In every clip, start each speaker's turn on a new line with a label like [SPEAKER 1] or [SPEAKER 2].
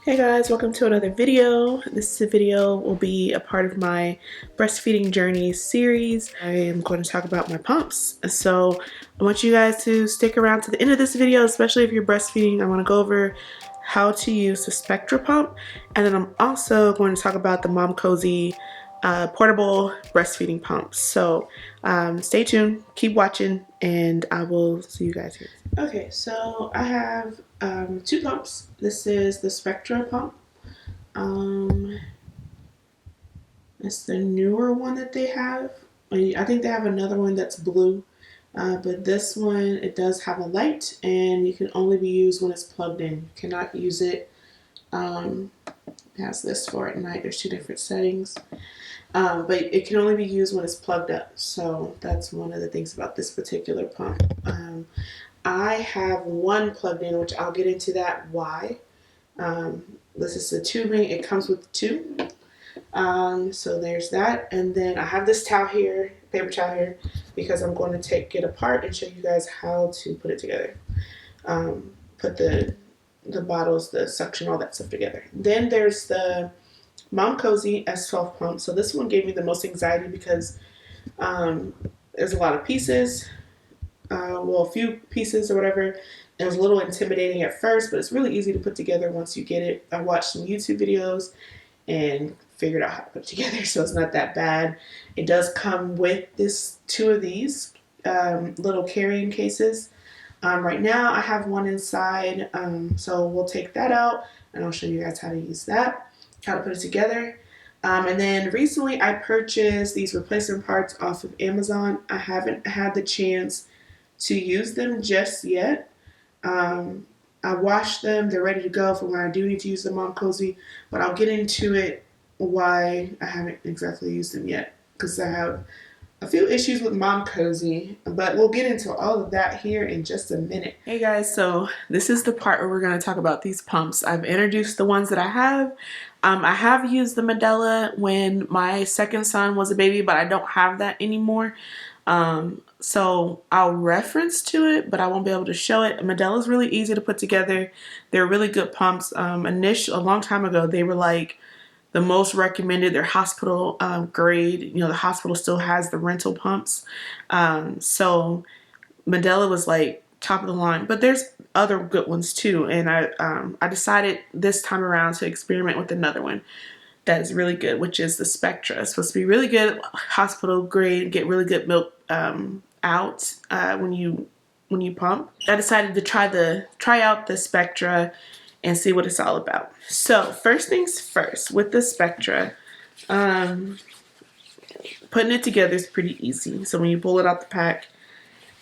[SPEAKER 1] Hey guys, welcome to another video. This video will be a part of my breastfeeding journey series. I am going to talk about my pumps. So I want you guys to stick around to the end of this video, especially if you're breastfeeding. I want to go over how to use the Spectra Pump, and then I'm also going to talk about the MomCozy portable breastfeeding pumps. So stay tuned, keep watching, and I will see you guys here. Okay, so I have two pumps. This is the Spectra Pump. It's the newer one that they have. I think they have another one that's blue, but this one, it does have a light, and you can only be used when it's plugged in. You cannot use it. It has this for at night. There's two different settings, but it can only be used when it's plugged up. So that's one of the things about this particular pump. I have one plugged in, which I'll get into that why. This is the tubing. It comes with two. So there's that. And then I have this towel here, paper towel here, because I'm going to take it apart and show you guys how to put it together. Put the bottles, the suction, all that stuff together. Then there's the MomCozy S12 pump. So this one gave me the most anxiety because there's a lot of pieces. Well, a few pieces or whatever. It was a little intimidating at first, but it's really easy to put together once you get it. I watched some YouTube videos and figured out how to put it together, so it's not that bad. It does come with two of these little carrying cases. Right now I have one inside, so we'll take that out and I'll show you guys how to use that, how to put it together. And then recently I purchased these replacement parts off of Amazon. I haven't had the chance to use them just yet. I washed them. They're ready to go for when I do need to use the MomCozy, but I'll get into it why I haven't exactly used them yet, because I have a few issues with MomCozy, but we'll get into all of that here in just a minute. Hey guys, so this is the part where we're going to talk about these pumps. I've introduced the ones that I have. I have used the Medela when my second son was a baby, but I don't have that anymore. So I'll reference to it, but I won't be able to show it. Medela is really easy to put together. They're really good pumps. A long time ago, they were like the most recommended. They're hospital grade. You know, the hospital still has the rental pumps. So Medela was like top of the line, but there's other good ones too. And I decided this time around to experiment with another one that is really good, which is the Spectra. It's supposed to be really good, hospital grade, get really good milk out when you pump. I decided to try out the Spectra and see what it's all about. So first things first, with the Spectra, putting it together is pretty easy. So when you pull it out the pack,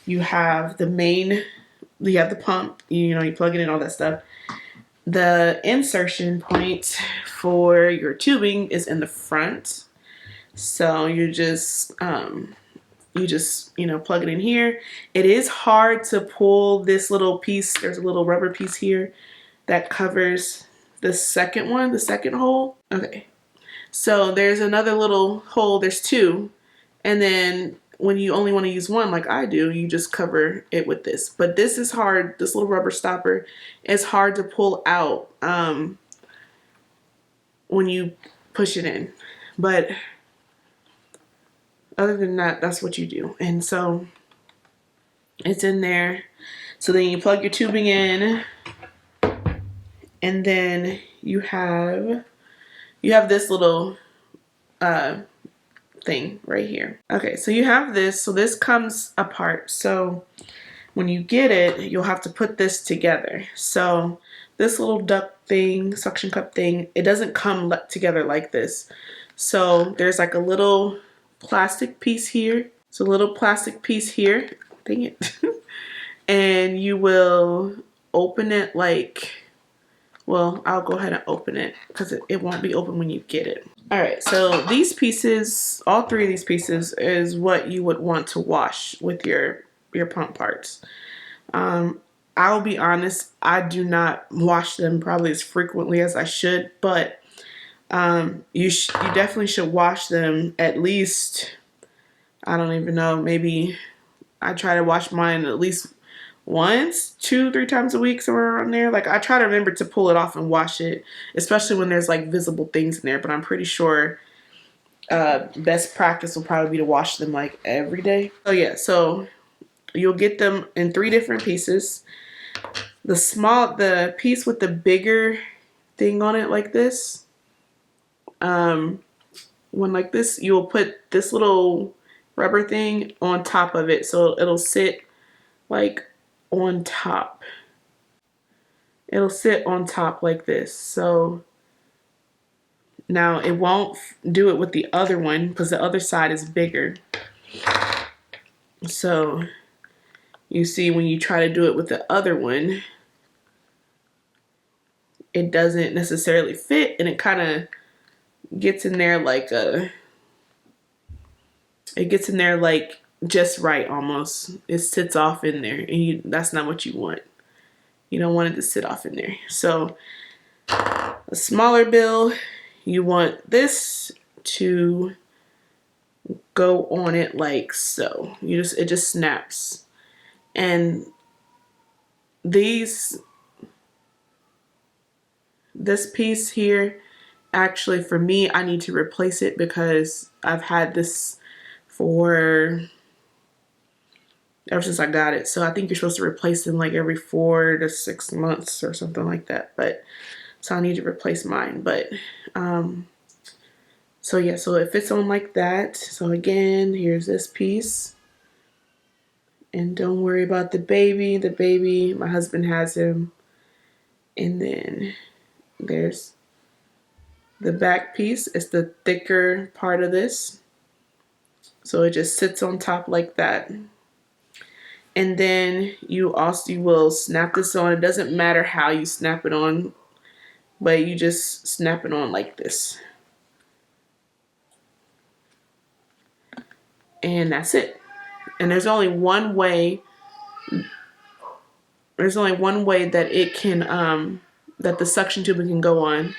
[SPEAKER 1] you have you have the pump, you plug it in, all that stuff. The insertion point for your tubing is in the front. So you just plug it in here. It is hard to pull this little piece. There's a little rubber piece here that covers the second hole. Okay. So there's another little hole. There's two. And then when you only want to use one, like I do, you just cover it with this. But this is hard. This little rubber stopper is hard to pull out when you push it in. But other than that, that's what you do. And so it's in there. So then you plug your tubing in, and then you have this little thing right here. Okay, so you have this. So this comes apart. So when you get it, you'll have to put this together. So this little duct thing, suction cup thing, it doesn't come together like this. So there's like a little plastic piece here. So a little plastic piece here. Dang it. And you will open it well, I'll go ahead and open it because it won't be open when you get it. All right, so these pieces, all three of these pieces, is what you would want to wash with your pump parts. I'll be honest, I do not wash them probably as frequently as I should, but you definitely should wash them at least, I don't even know, maybe I try to wash mine at least once, 2, 3 times a week, somewhere around there. Like I try to remember to pull it off and wash it, especially when there's like visible things in there. But I'm pretty sure best practice will probably be to wash them like every day. So yeah, so you'll get them in 3 different pieces. The piece with the bigger thing on it like this, when like this, you'll put this little rubber thing on top of it, so it'll sit like on top. It'll sit on top like this. So now it won't do it with the other one because the other side is bigger. So you see when you try to do it with the other one, it doesn't necessarily fit, and it kind of gets in there like just right almost. It sits off in there, and that's not what you want. You don't want it to sit off in there. So a smaller bill, you want this to go on it like so. It just snaps. And this piece here, actually for me, I need to replace it because I've had this for ever since I got it. So I think you're supposed to replace them like every 4 to 6 months or something like that. But so I need to replace mine. But so yeah, so it fits on like that. So again, here's this piece. And don't worry about the baby. The baby, my husband has him. And then there's the back piece. It's the thicker part of this. So it just sits on top like that. And then you will snap this on. It doesn't matter how you snap it on, but you just snap it on like this. And that's it. And there's only one way that it can that the suction tubing can go on.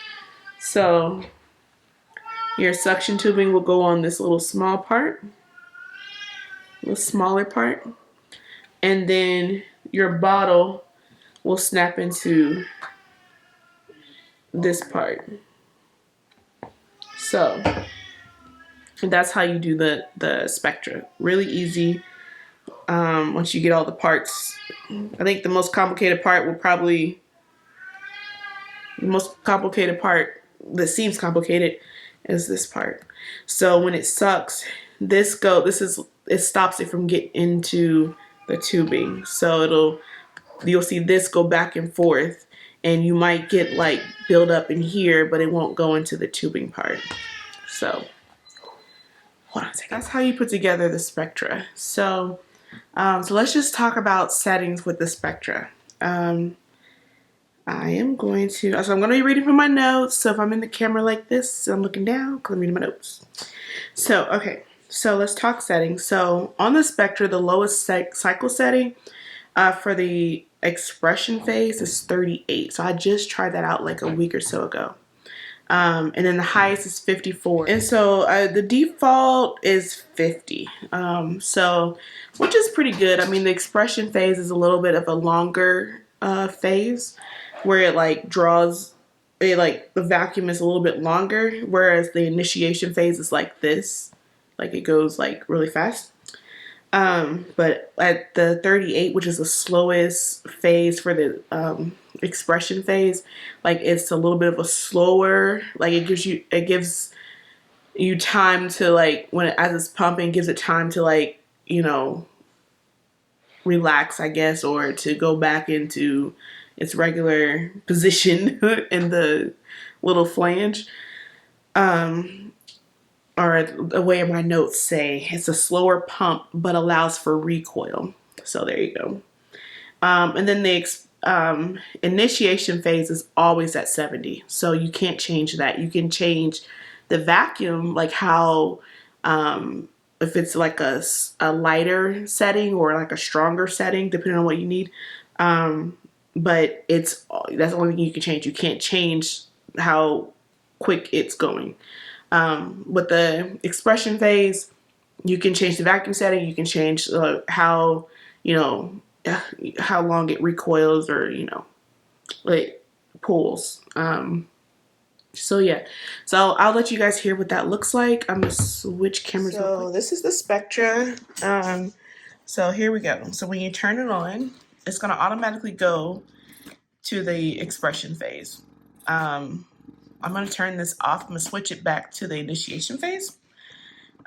[SPEAKER 1] So your suction tubing will go on this little small part, little smaller part, and then your bottle will snap into this part. So that's how you do the Spectra. Really easy. Once you get all the parts, I think the most complicated part that seems complicated is this part. So when it sucks, it stops it from getting into the tubing. So you'll see this go back and forth, and you might get like build up in here, but it won't go into the tubing part. So hold on a second. That's how you put together the Spectra. So let's just talk about settings with the Spectra. I'm going to be reading from my notes. So if I'm in the camera like this, I'm looking down, I'm reading my notes. So, okay. So let's talk settings. So on the Spectra, the lowest cycle setting for the expression phase is 38. So I just tried that out like a week or so ago. And then the highest is 54. And so the default is 50. So, which is pretty good. I mean, the expression phase is a little bit of a longer phase where it like the vacuum is a little bit longer, whereas the initiation phase is like this. Like it goes like really fast. But at the 38, which is the slowest phase for the expression phase, like it's a little bit of a slower, like it gives you time to like as it's pumping, gives it time to like, relax, I guess, or to go back into its regular position in the little flange. Or the way my notes say, it's a slower pump but allows for recoil. So there you go. And then the initiation phase is always at 70. So you can't change that. You can change the vacuum, like how, if it's like a lighter setting or like a stronger setting, depending on what you need. But that's the only thing you can change. You can't change how quick it's going. With the expression phase, you can change the vacuum setting. You can change how, how long it recoils or, you know, like pulls. So yeah, so I'll let you guys hear what that looks like. I'm gonna switch cameras real quick. So this is the Spectra. So here we go. So when you turn it on, it's gonna automatically go to the expression phase. I'm gonna turn this off. I'm gonna switch it back to the initiation phase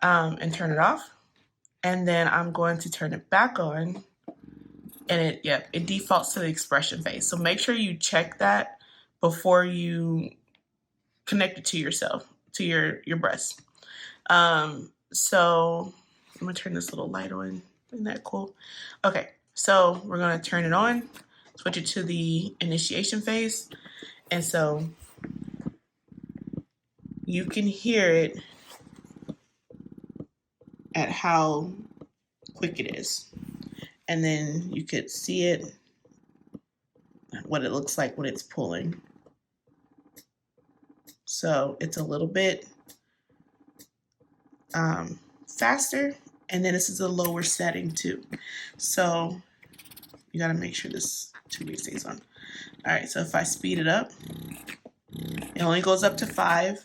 [SPEAKER 1] and turn it off. And then I'm going to turn it back on, and it defaults to the expression phase. So make sure you check that before you connect it to yourself, to your breast. So I'm gonna turn this little light on. Isn't that cool? Okay, so we're gonna turn it on, switch it to the initiation phase, and so you can hear it at how quick it is. And then you could see it, what it looks like when it's pulling. So it's a little bit faster, and then this is a lower setting too. So you gotta make sure this 2 stays on. All right, so if I speed it up, it only goes up to 5.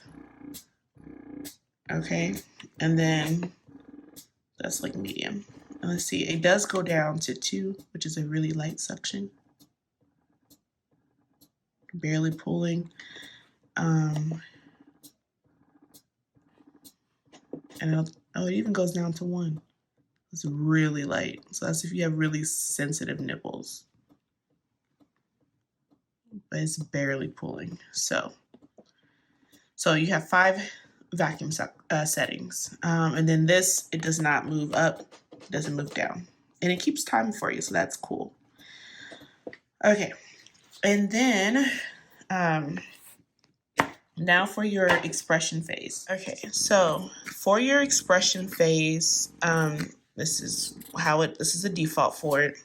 [SPEAKER 1] Okay, and then that's like medium. And let's see, it does go down to 2, which is a really light suction. Barely pulling. And it even goes down to 1. It's really light. So that's if you have really sensitive nipples. But it's barely pulling. So you have 5 vacuum settings. And then this, it does not move up, it doesn't move down. And it keeps time for you, so that's cool. Okay, and then now for your expression phase. Okay, so for your expression phase, this is the default for it.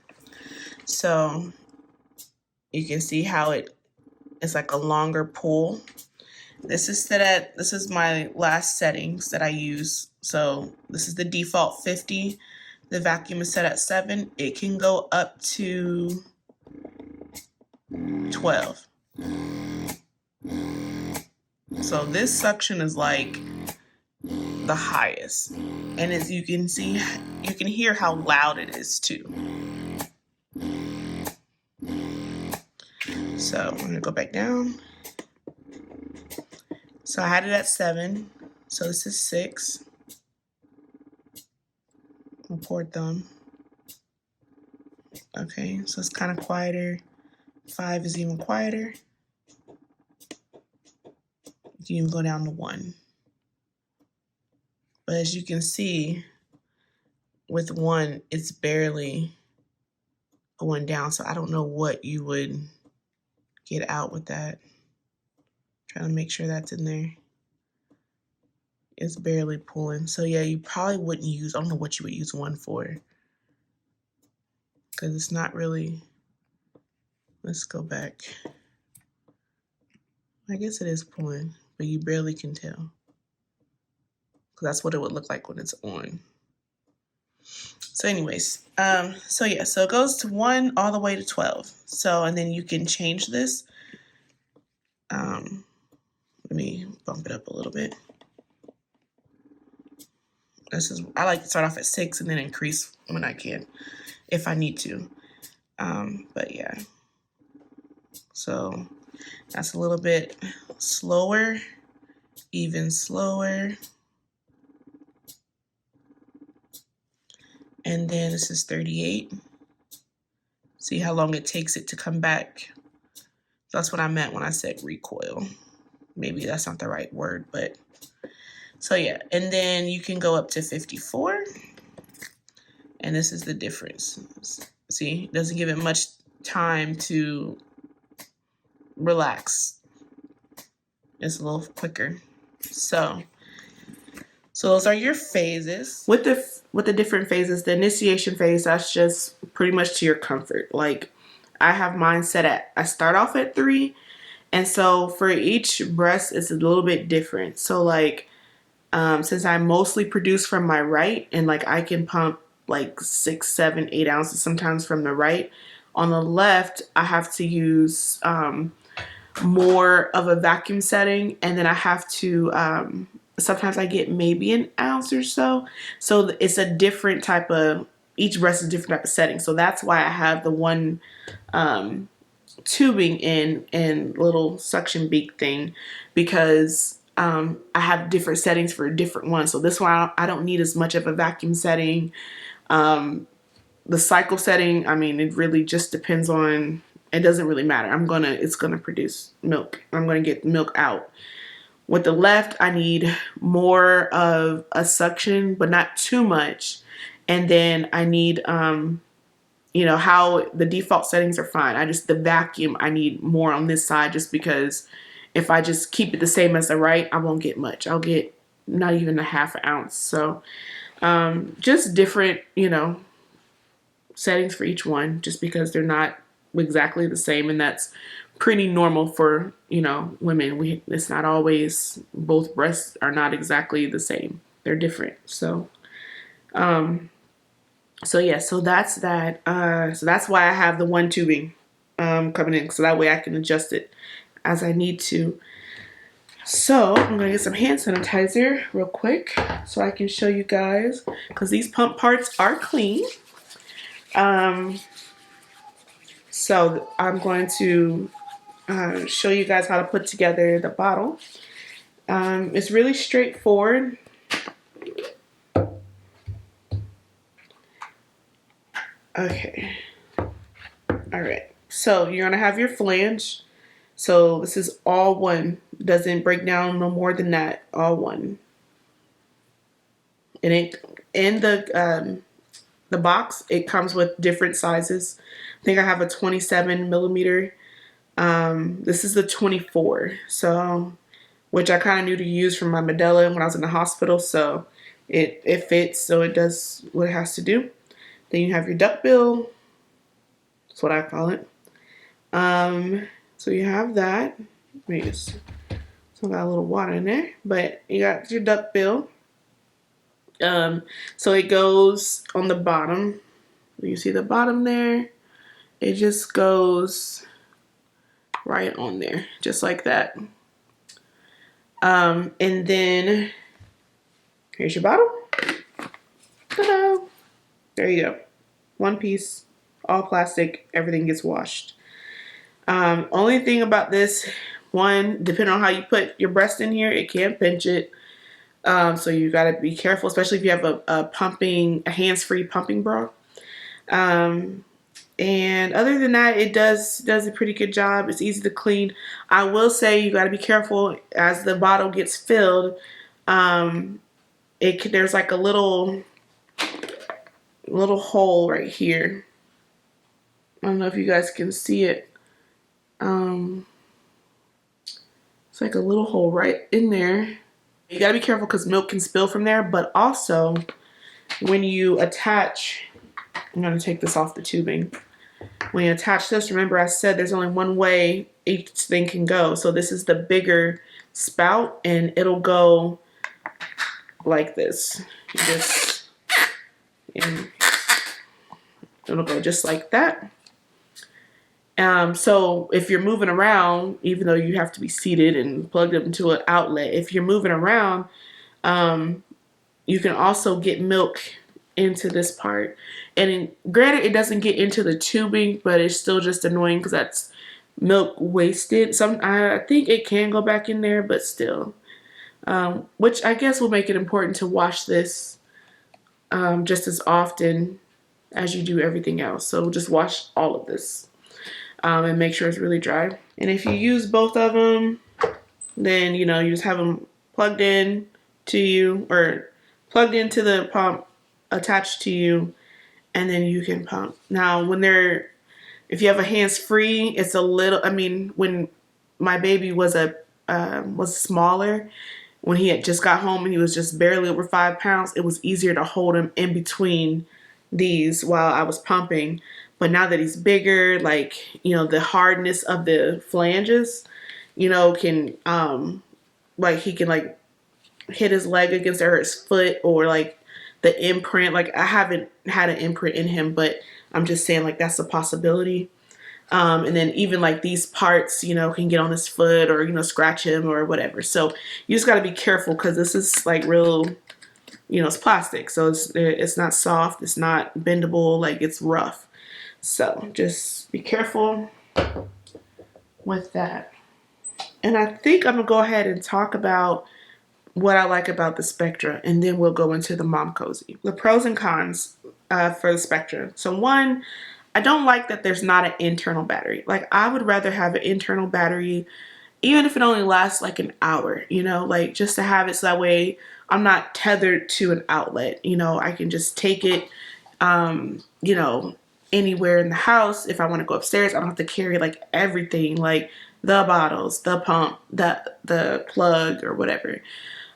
[SPEAKER 1] So you can see how it's like a longer pull. This is my last settings that I use. So this is the default 50. The vacuum is set at 7. It can go up to 12. So this suction is like the highest. And as you can see, you can hear how loud it is too. So I'm gonna go back down. So I had it at 7. So this is 6. I'll pour thumb. Okay, so it's kind of quieter. 5 is even quieter. You can even go down to 1. But as you can see, with 1, it's barely going down. So I don't know what you would get out with that. Trying to make sure that's in there. It's barely pulling. So yeah, you probably wouldn't use, I don't know what you would use 1 for. Because it's not really, let's go back. I guess it is pulling, but you barely can tell. Because that's what it would look like when it's on. So anyways, so yeah, so it goes to 1 all the way to 12. So, and then you can change this. Let me bump it up a little bit. I like to start off at 6 and then increase when I can, if I need to. But yeah, so that's a little bit slower, even slower. And then this is 38. See how long it takes it to come back. That's what I meant when I said recoil. Maybe that's not the right word, but so yeah. And then you can go up to 54. And this is the difference. See, it doesn't give it much time to relax. It's a little quicker. So those are your phases. With the different phases, the initiation phase, that's just pretty much to your comfort. Like I have mine set at, I start off at 3. And so for each breast, it's a little bit different. So like, since I mostly produce from my right and like I can pump like 6, 7, 8 ounces sometimes from the right. On the left, I have to use more of a vacuum setting, and then I have to sometimes I get maybe an ounce or so. So it's a different type of, each breast is a different type of setting. So that's why I have the one tubing in and little suction beak thing, because I have different settings for different ones. So this one I don't need as much of a vacuum setting. The cycle setting, I mean, it really just depends on, it doesn't really matter. It's gonna produce milk. I'm gonna get milk out. With the left, I need more of a suction, but not too much. And then I need, you know, how the default settings are fine. The vacuum, I need more on this side, just because if I just keep it the same as the right, I won't get much. I'll get not even a half an ounce. So just different, you know, settings for each one, just because they're not exactly the same, and that's pretty normal for, you know, women. It's not always, both breasts are not exactly the same. They're different. So so yeah, so that's that. So that's why I have the one tubing coming in, so that way I can adjust it as I need to. So I'm gonna get some hand sanitizer real quick so I can show you guys, because these pump parts are clean. So I'm going to show you guys how to put together the bottle. It's really straightforward. Okay. All right. So you're gonna have your flange. So this is all one. Doesn't break down no more than that. All one. And it in the box, it comes with different sizes. I think I have a 27 millimeter. This is the 24. So, which I kind of knew to use for my Medela when I was in the hospital. So it fits. So it does what it has to do. Then you have your duckbill. That's what I call it. So you have that. Let me just, so got a little water in there, but you got your duckbill. So it goes on the bottom. You see the bottom there? It just goes right on there, just like that. And then here's your bottle. Ta-da! There you go. One piece, all plastic, everything gets washed. Only thing about this one, depending on how you put your breast in here, it can pinch it. So you gotta be careful, especially if you have a hands-free pumping bra. And other than that, it does a pretty good job. It's easy to clean. I will say you gotta be careful as the bottle gets filled. There's like a little hole right here. I don't know if you guys can see it. It's like a little hole right in there. You gotta be careful because milk can spill from there, but also when you attach, I'm gonna take this off the tubing. When you attach this, remember I said there's only one way each thing can go. So this is the bigger spout, and it'll go like this. And it'll go just like that. So if you're moving around, even though you have to be seated and plugged up into an outlet, if you're moving around, you can also get milk into this part. And granted, it doesn't get into the tubing, but it's still just annoying because that's milk wasted. I think it can go back in there, but still. Which I guess will make it important to wash this just as often as you do everything else. So just wash all of this. And make sure it's really dry. And if you use both of them, then you just have them plugged in to you, or plugged into the pump, attached to you, and then you can pump. Now if you have a hands-free, it's a little, when my baby was smaller, when he had just got home and he was just barely over 5 pounds, it was easier to hold him in between these while I was pumping. But now that he's bigger, the hardness of the flanges, can, he can hit his leg against his foot, or the imprint. Like I haven't had an imprint in him, but I'm just saying like that's a possibility. And then even like these parts, you know, can get on his foot or, you know, scratch him or whatever. So you just got to be careful because this is like real, you know, it's plastic. So it's not soft. It's not bendable. Like it's rough. So just be careful with that. And I think I'm going to go ahead and talk about what I like about the Spectra, and then we'll go into the MomCozy. The pros and cons for the Spectra. So one, I don't like that there's not an internal battery. Like I would rather have an internal battery, even if it only lasts like an hour, you know, like just to have it so that way I'm not tethered to an outlet. You know, I can just take it, you know, anywhere in the house. If I want to go upstairs, I don't have to carry like everything, like the bottles, the pump, the plug or whatever.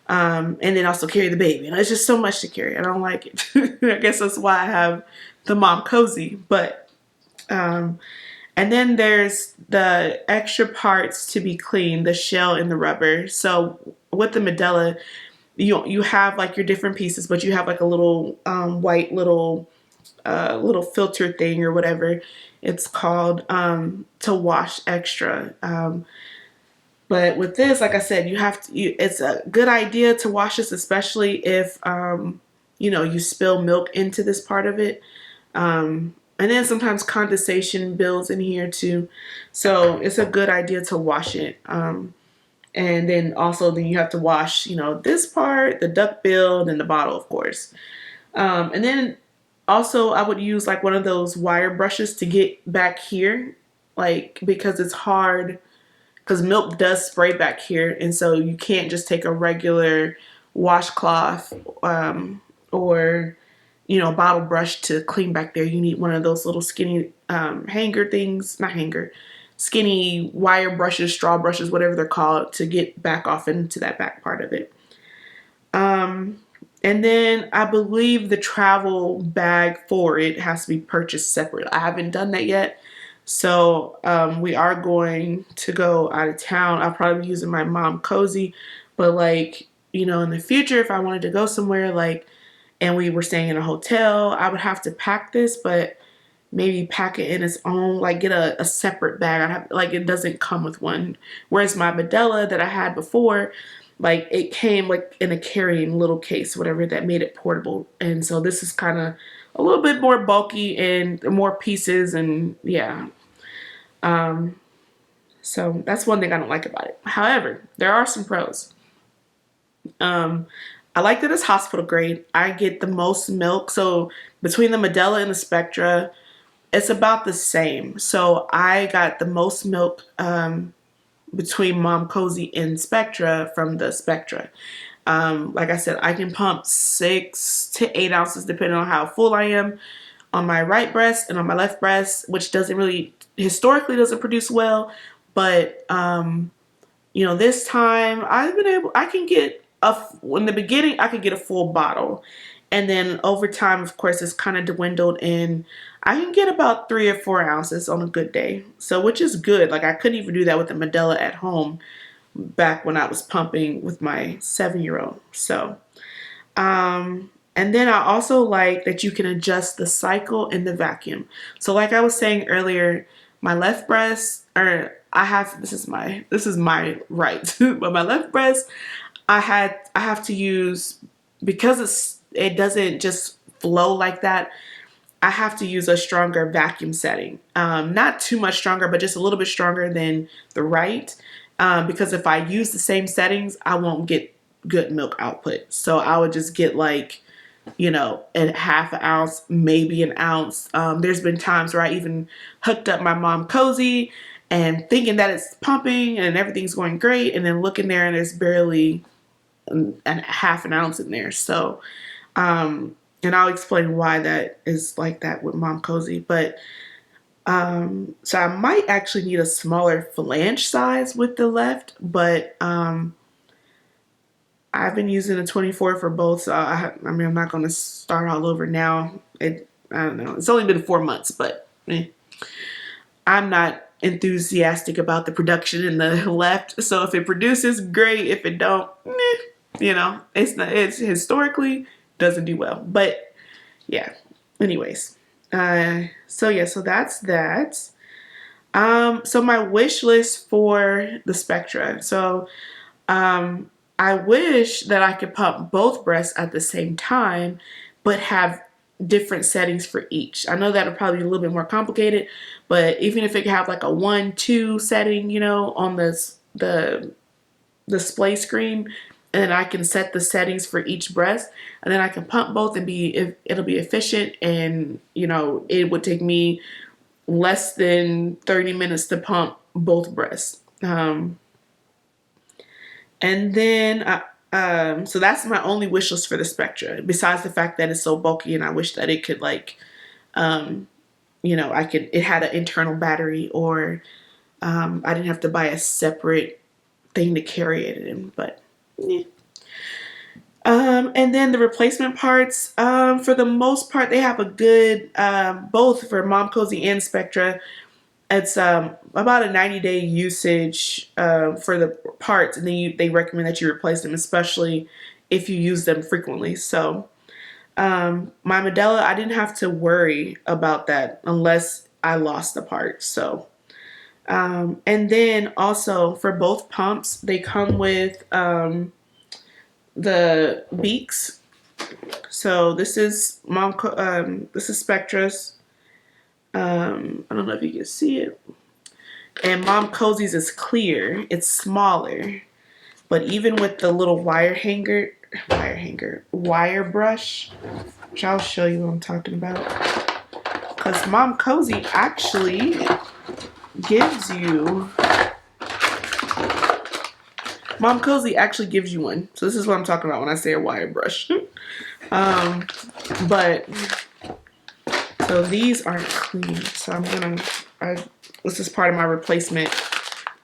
[SPEAKER 1] And then also carry the baby. And it's just so much to carry. I don't like it. I guess that's why I have the MomCozy. But and then there's the extra parts to be cleaned, the shell and the rubber. So with the Medela, you have like your different pieces, but you have like a little white little filter thing or whatever it's called, to wash extra. But with this, like I said, you have to. It's a good idea to wash this, especially if you know, you spill milk into this part of it. And then sometimes condensation builds in here too, so it's a good idea to wash it. And then also, then you have to wash, you know, this part, the duck bill, and the bottle, of course. And then also, I would use like one of those wire brushes to get back here, like because it's hard because milk does spray back here, and so you can't just take a regular washcloth or, you know, bottle brush to clean back there. You need one of those little skinny hanger things, not hanger, skinny wire brushes, straw brushes, whatever they're called, to get back off into that back part of it. And then I believe the travel bag for it has to be purchased separate. I haven't done that yet. So we are going to go out of town. I'll probably be using my MomCozy, but like, you know, in the future, if I wanted to go somewhere like, and we were staying in a hotel, I would have to pack this, but maybe pack it in its own, like get a separate bag. I have, like, it doesn't come with one. Whereas my Medela that I had before, like it came like in a carrying little case, whatever, that made it portable. And so this is kind of a little bit more bulky and more pieces, and yeah. So that's one thing I don't like about it. However, there are some pros. I like that it's hospital grade. I get the most milk. So between the Medela and the Spectra, it's about the same. So I got the most milk between MomCozy and Spectra from the Spectra. Like I said, I can pump 6 to 8 ounces depending on how full I am on my right breast and on my left breast, which doesn't really, historically doesn't produce well. But, you know, this time I can get in the beginning, I could get a full bottle. And then over time, of course, it's kind of dwindled, and I can get about 3 or 4 ounces on a good day. So, which is good. Like I couldn't even do that with the Medela at home back when I was pumping with my 7-year-old. So, and then I also like that you can adjust the cycle and the vacuum. So like I was saying earlier, my left breast, or this is my right, but my left breast, I have to use, because it doesn't just flow like that, I have to use a stronger vacuum setting. Not too much stronger, but just a little bit stronger than the right. Because if I use the same settings, I won't get good milk output. So I would just get like, you know, a half an ounce, maybe an ounce. There's been times where I even hooked up my MomCozy and thinking that it's pumping and everything's going great, and then looking there and there's barely half an ounce in there. So, and I'll explain why that is like that with MomCozy. But so I might actually need a smaller flange size with the left, but I've been using a 24 for both, so I mean, I'm not going to start all over now. I don't know. It's only been 4 months, but I'm not enthusiastic about the production in the left. So if it produces, great. If it don't, you know, it's historically, doesn't do well. But yeah, anyways. So yeah, so that's that. So my wish list for the Spectra. So I wish that I could pump both breasts at the same time, but have different settings for each. I know that would probably be a little bit more complicated, but even if it could have like a 1-2 setting, you know, on the display screen, and then I can set the settings for each breast, and then I can pump both and it'll be efficient, and you know, it would take me less than 30 minutes to pump both breasts. And then, so that's my only wish list for the Spectra, besides the fact that it's so bulky and I wish that it could like, you know, it had an internal battery, or I didn't have to buy a separate thing to carry it in, but yeah. And then the replacement parts, for the most part, they have a good, both for MomCozy and Spectra. It's about a 90-day usage for the parts, and then they recommend that you replace them, especially if you use them frequently. So my Medela, I didn't have to worry about that unless I lost the part. So and then also for both pumps, they come with the beaks. So this is this is Spectra's. I don't know if you can see it. And MomCozy's is clear. It's smaller. But even with the little wire brush, which I'll show you what I'm talking about. Because MomCozy actually gives you one. So this is what I'm talking about when I say a wire brush. But so these aren't clean. So this is part of my replacement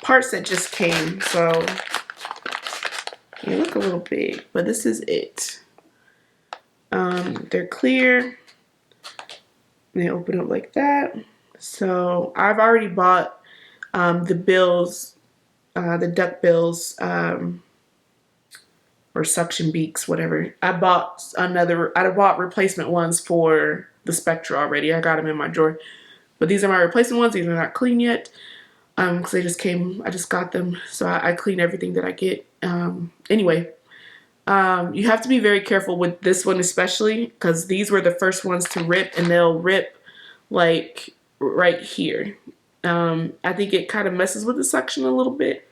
[SPEAKER 1] parts that just came. So they look a little big, but this is it. They're clear. They open up like that. So I've already bought the bills, the duck bills, or suction beaks, whatever. I bought replacement ones for the Spectra already. I got them in my drawer. But these are my replacement ones. These are not clean yet. Because they just came, I just got them. So I clean everything that I get. Anyway, you have to be very careful with this one especially, because these were the first ones to rip, and they'll rip like right here. I think it kind of messes with the suction a little bit.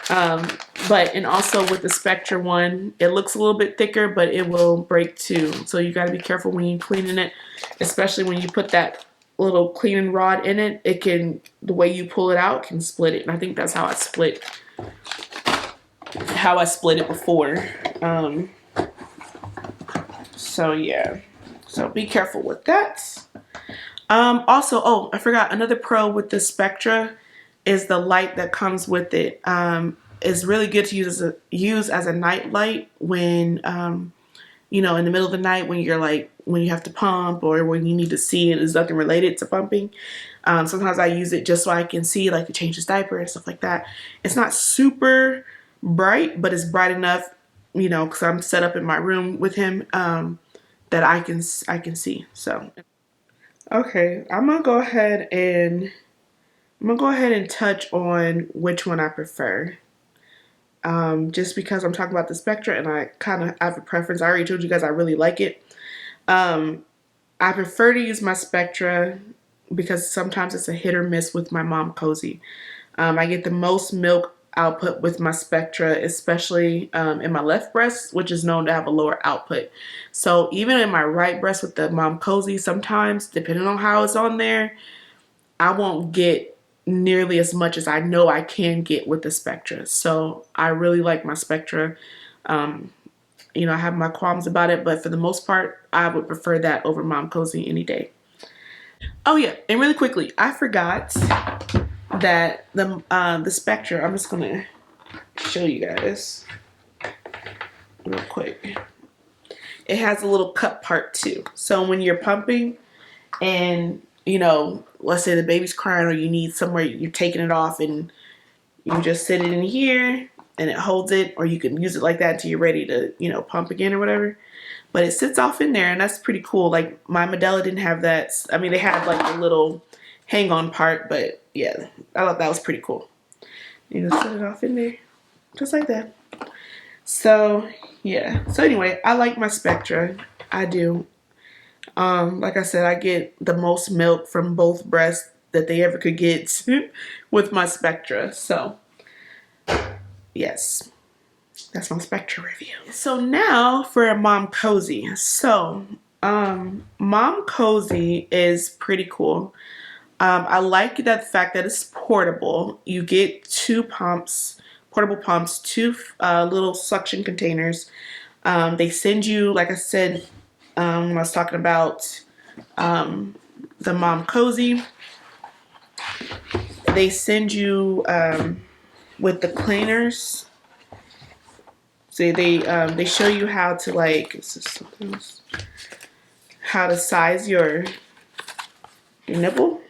[SPEAKER 1] And also with the Spectra one, it looks a little bit thicker, but it will break too. So you got to be careful when you're cleaning it, especially when you put that little cleaning rod in it. The way you pull it out can split it. And I think that's how I split it before. So yeah, so be careful with that. Also, oh, I forgot, another pro with the Spectra is the light that comes with it. It's really good to use as a night light when, you know, in the middle of the night when you have to pump, or when you need to see it is nothing related to pumping. Sometimes I use it just so I can see, like, to change his diaper and stuff like that. It's not super bright, but it's bright enough, you know, because I'm set up in my room with him, that I can see. So okay, I'm gonna go ahead and touch on which one I prefer. Just because I'm talking about the Spectra and I kind of have a preference. I already told you guys I really like it. I prefer to use my Spectra because sometimes it's a hit or miss with my MomCozy. I get the most milk output with my Spectra, especially in my left breast, which is known to have a lower output. So even in my right breast with the MomCozy, sometimes, depending on how it's on there, I won't get nearly as much as I know I can get with the Spectra. So I really like my Spectra. You know, I have my qualms about it, but for the most part, I would prefer that over MomCozy any day. Oh yeah, and really quickly, I forgot that the Spectra, I'm just gonna show you guys real quick. It has a little cup part too. So when you're pumping and, you know, let's say the baby's crying or you need somewhere, you're taking it off, and you just sit it in here and it holds it, or you can use it like that until you're ready to, you know, pump again or whatever. but it sits off in there, and that's pretty cool. Like my Medela didn't have that. I mean, they had like a little hang on part, but yeah, I thought that was pretty cool. You just set it off in there, just like that. So yeah, so anyway, I like my Spectra. I do. Like I said, I get the most milk from both breasts that they ever could get with my Spectra. So yes, that's my Spectra review. So now for a MomCozy. So MomCozy is pretty cool. I like that fact that it's portable. You get two pumps, portable pumps, two little suction containers. They send you, like I said, when I was talking about the MomCozy, they send you with the cleaners. So they show you how to like how to size your nipple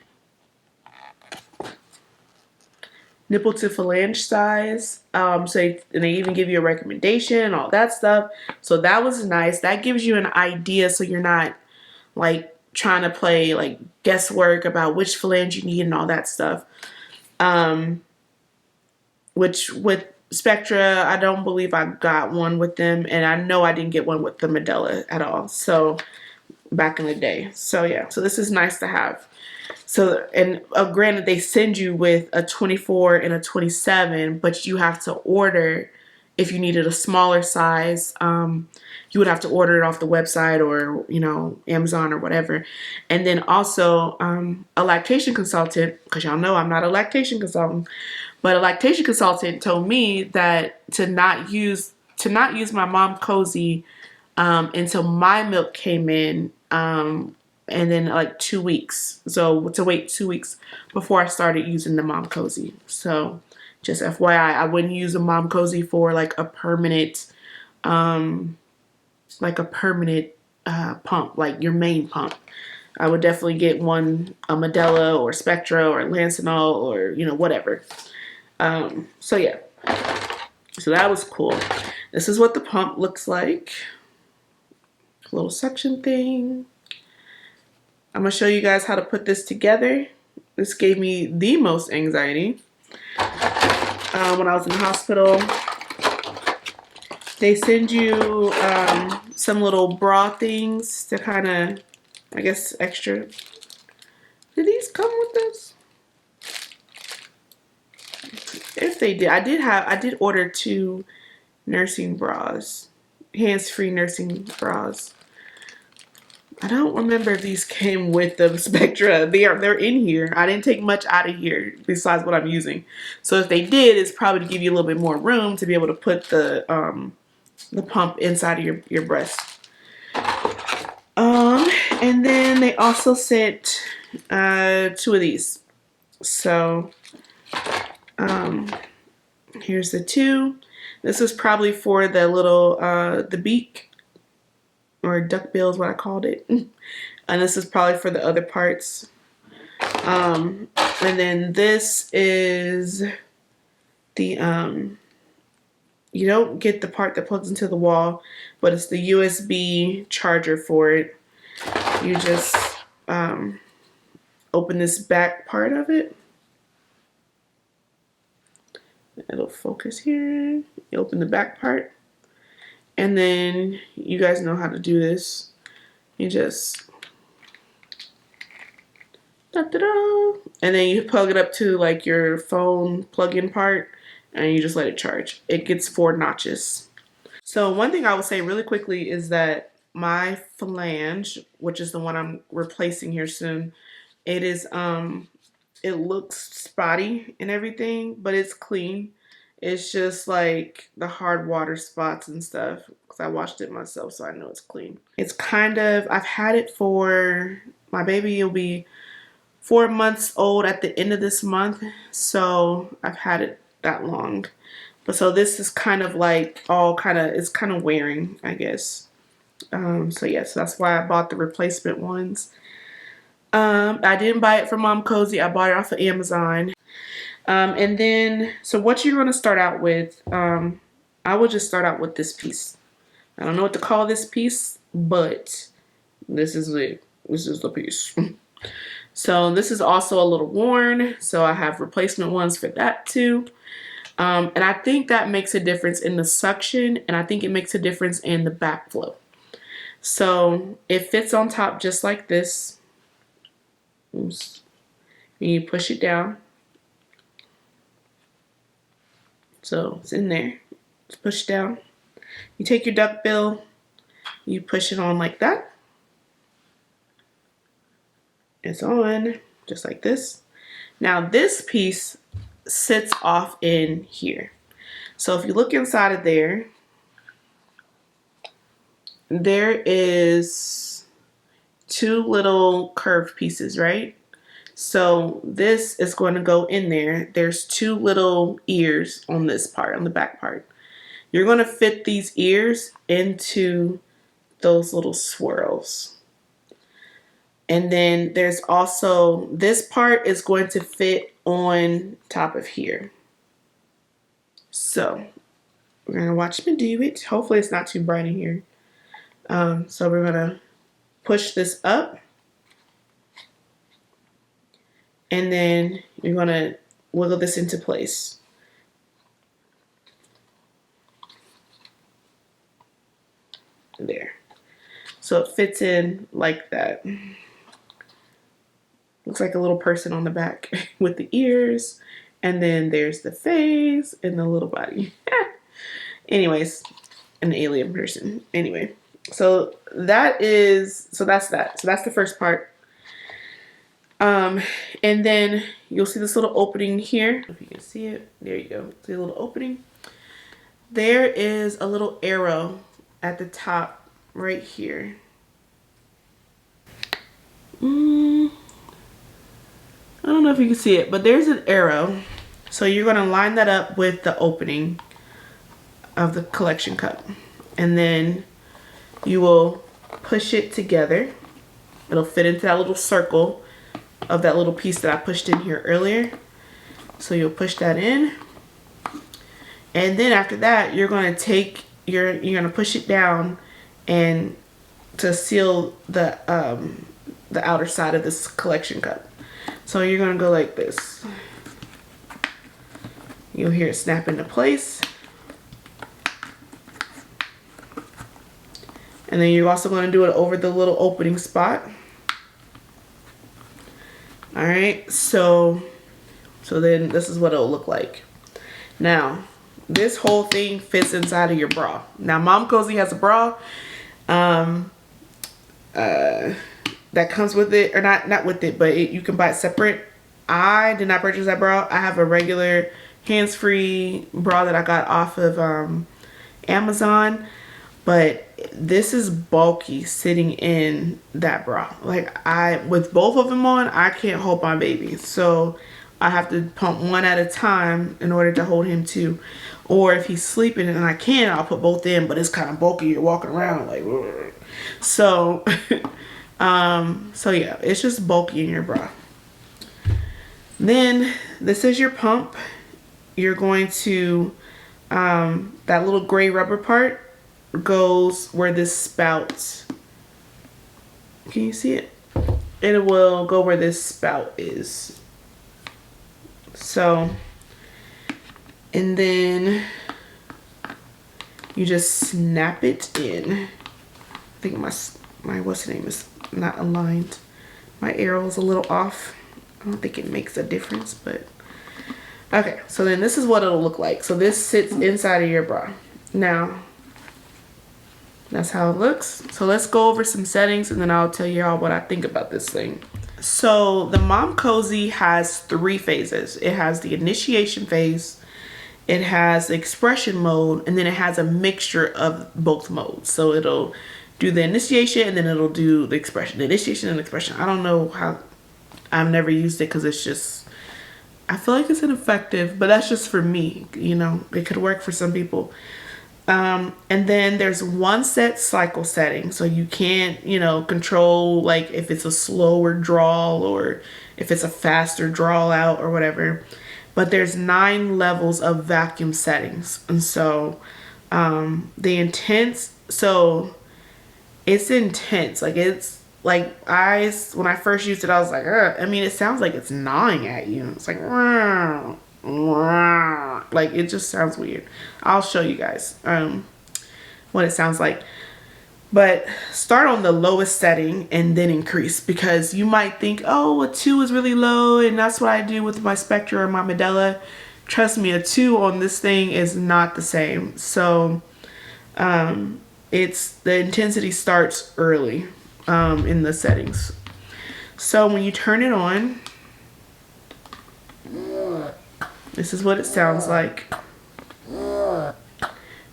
[SPEAKER 1] to phalange size. And they even give you a recommendation and all that stuff. So that was nice. That gives you an idea, so you're not like trying to play like guesswork about which phalange you need and all that stuff. Which with Spectra, I don't believe I got one with them, and I know I didn't get one with the Medela at all. So back in the day. So yeah, so this is nice to have. So, and granted, they send you with a 24 and a 27, but you have to order if you needed a smaller size. You would have to order it off the website or, you know, Amazon or whatever. And then also a lactation consultant, because y'all know I'm not a lactation consultant, but a lactation consultant told me that to not use my MomCozy until my milk came in, and then like 2 weeks. So to wait 2 weeks before I started using the MomCozy. So just FYI, I wouldn't use a MomCozy for like a permanent, pump, like your main pump. I would definitely get one, a Medela or Spectra or Lancinol or, you know, whatever. So yeah, so that was cool. This is what the pump looks like. A little suction thing. I'm gonna show you guys how to put this together. This gave me the most anxiety when I was in the hospital. They send you some little bra things to kind of, I guess, extra. Did these come with this? If they did, I did order 2 nursing bras, hands-free nursing bras. I don't remember if these came with the Spectra. They're in here. I didn't take much out of here besides what I'm using. So if they did, it's probably to give you a little bit more room to be able to put the pump inside of your breast. And then they also sent 2 of these. So here's the 2. This is probably for the little the beak, or duck bill is what I called it. And this is probably for the other parts. And then this is the you don't get the part that plugs into the wall, but it's the USB charger for it. You just open this back part of it. It'll focus here. You open the back part, and then you guys know how to do this. You just da-da-da, and then you plug it up to like your phone plug-in part, and you just let it charge. It gets 4 notches. So one thing I will say really quickly is that my phalange, which is the one I'm replacing here soon, it is it looks spotty and everything, but it's clean. It's just like the hard water spots and stuff, because I washed it myself, so I know it's clean. It's kind of, I've had it for, my baby will be 4 months old at the end of this month, so I've had it that long. But so this is kind of like it's kind of wearing, I guess. So yes, that's why I bought the replacement ones. I didn't buy it from MomCozy. I bought it off of Amazon. And then, so what you're going to start out with, I will just start out with this piece. I don't know what to call this piece, but this is it. This is the piece. So this is also a little worn, so I have replacement ones for that too. And I think that makes a difference in the suction, and I think it makes a difference in the backflow. So it fits on top just like this. Oops. You push it down. So it's in there. Just push it down. You take your duck bill, you push it on like that. It's on just like this. Now this piece sits off in here. So if you look inside of there, there is two little curved pieces, right? So this is going to go in there. There's two little ears on this part, on the back part. You're going to fit these ears into those little swirls. And then there's also, this part is going to fit on top of here. So we're going to watch me do it. Hopefully it's not too bright in here. So we're going to push this up. And then you're going to wiggle this into place. There. So it fits in like that. Looks like a little person on the back with the ears. And then there's the face and the little body. Anyways, an alien person. Anyway, so that's that. So that's the first part. And then you'll see this little opening here. If you can see it, there you go. See a little opening. There is a little arrow at the top right here. I don't know if you can see it, but there's an arrow. So you're going to line that up with the opening of the collection cup. And then you will push it together. It'll fit into that little circle of that little piece that I pushed in here earlier. So you'll push that in. And then after that, you're going to take you're going to push it down and to seal the outer side of this collection cup. So you're going to go like this. You'll hear it snap into place. And then you're also going to do it over the little opening spot. All right, so then this is what it'll look like. Now, this whole thing fits inside of your bra. Now, MomCozy has a bra that comes with it, or not with it, but you can buy it separate. I did not purchase that bra. I have a regular hands-free bra that I got off of Amazon, but this is bulky sitting in that bra. Like, with both of them on, I can't hold my baby, so I have to pump one at a time in order to hold him too. Or if he's sleeping and I can, I'll put both in, but it's kind of bulky. You're walking around like, ugh. So so yeah, it's just bulky in your bra. Then this is your pump. You're going to that little gray rubber part goes where this spout. Can you see it? It will go where this spout is. So, and then you just snap it in. I think my what's the name is not aligned. My arrow is a little off. I don't think it makes a difference, but okay. So then this is what it'll look like. So this sits inside of your bra. Now, that's how it looks. So let's go over some settings and then I'll tell you all what I think about this thing. So the MomCozy has 3 phases. It has the initiation phase, it has the expression mode, and then it has a mixture of both modes. So it'll do the initiation and then it'll do the expression. The initiation and expression. I don't know how, I've never used it because it's just, I feel like it's ineffective, but that's just for me. You know, it could work for some people. And then there's one set cycle setting. So you can't, you know, control like if it's a slower draw or if it's a faster draw out or whatever. But there's 9 levels of vacuum settings. And so the intense, so it's intense. Like it's like when I first used it, I was like, ugh. I mean, it sounds like it's gnawing at you. It's like, "Rah, rah." Like it just sounds weird. I'll show you guys what it sounds like. But start on the lowest setting and then increase, because you might think, oh, a 2 is really low and that's what I do with my Spectra or my Medela. Trust me, a 2 on this thing is not the same. So it's the intensity starts early in the settings. So when you turn it on, this is what it sounds like.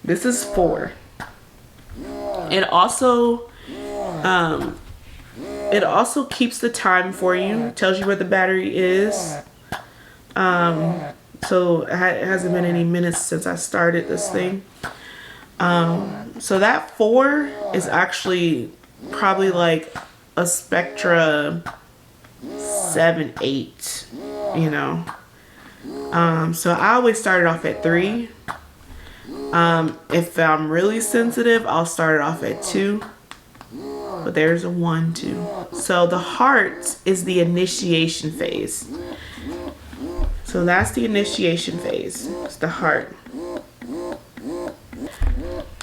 [SPEAKER 1] This is 4. Um, it also keeps the time for you. Tells you where the battery is. So it hasn't been any minutes since I started this thing. So that 4 is actually probably like a Spectra 7, 8, you know. So I always started off at 3. If I'm really sensitive, I'll start it off at 2. But there's a 1, 2. So the heart is the initiation phase. So that's the initiation phase. It's the heart.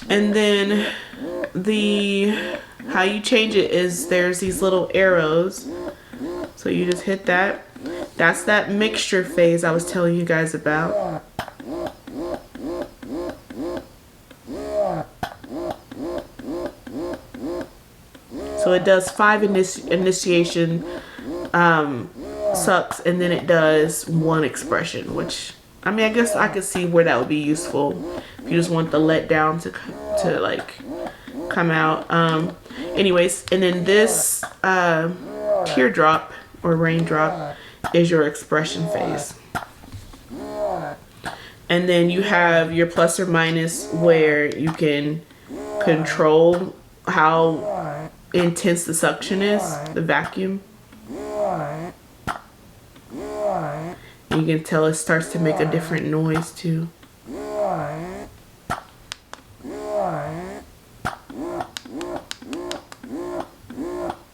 [SPEAKER 1] And then how you change it is there's these little arrows. So you just hit that. That's that mixture phase I was telling you guys about. So it does 5 initiation sucks, and then it does 1 expression, which, I mean, I guess I could see where that would be useful if you just want the letdown to like come out. Anyways, and then this teardrop or raindrop is your expression phase. And then you have your plus or minus, where you can control how intense the suction is, the vacuum. You can tell it starts to make a different noise too.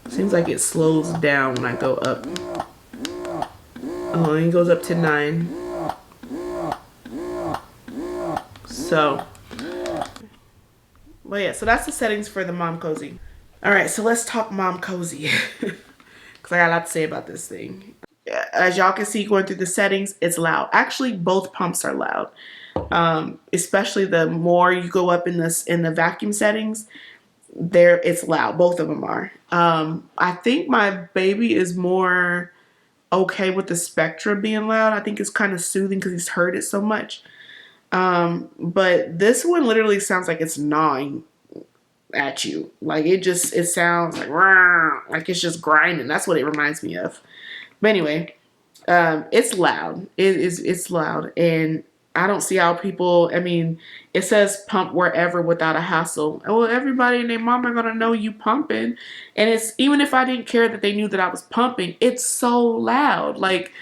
[SPEAKER 1] Seems like it slows down when I go up. Oh, and it goes up to 9. So, well, yeah, so that's the settings for the MomCozy. All right, so let's talk MomCozy, because I got a lot to say about this thing. As y'all can see, going through the settings, it's loud. Actually, both pumps are loud. Especially the more you go up in the vacuum settings, it's loud. Both of them are. I think my baby is more okay with the Spectra being loud. I think it's kind of soothing because he's heard it so much. But this one literally sounds like it's gnawing at you. Like it sounds like it's just grinding. That's what it reminds me of. But anyway, it's loud. It's loud, and I don't see how people. I mean, it says pump wherever without a hassle. Well, everybody and their mom are gonna know you pumping, and it's even if I didn't care that they knew that I was pumping. It's so loud. Like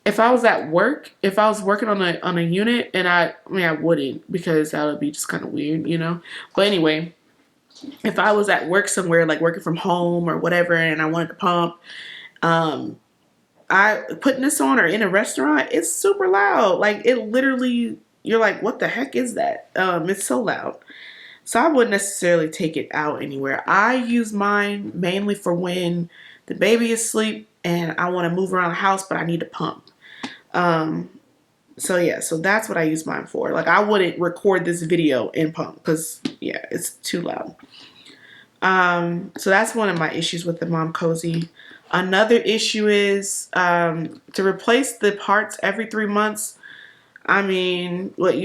[SPEAKER 1] if I was at work, if I was working on a unit, and I mean I wouldn't, because that would be just kind of weird, you know. But anyway, if I was at work somewhere, like working from home or whatever, and I wanted to pump, I putting this on, or in a restaurant, it's super loud. Like it literally, you're like, what the heck is that? It's so loud. So I wouldn't necessarily take it out anywhere. I use mine mainly for when the baby is asleep and I want to move around the house, but I need to pump. So yeah, so that's what I use mine for. Like I wouldn't record this video and pump because yeah, it's too loud. So that's one of my issues with the MomCozy. Another issue is to replace the parts every 3 months. I mean, what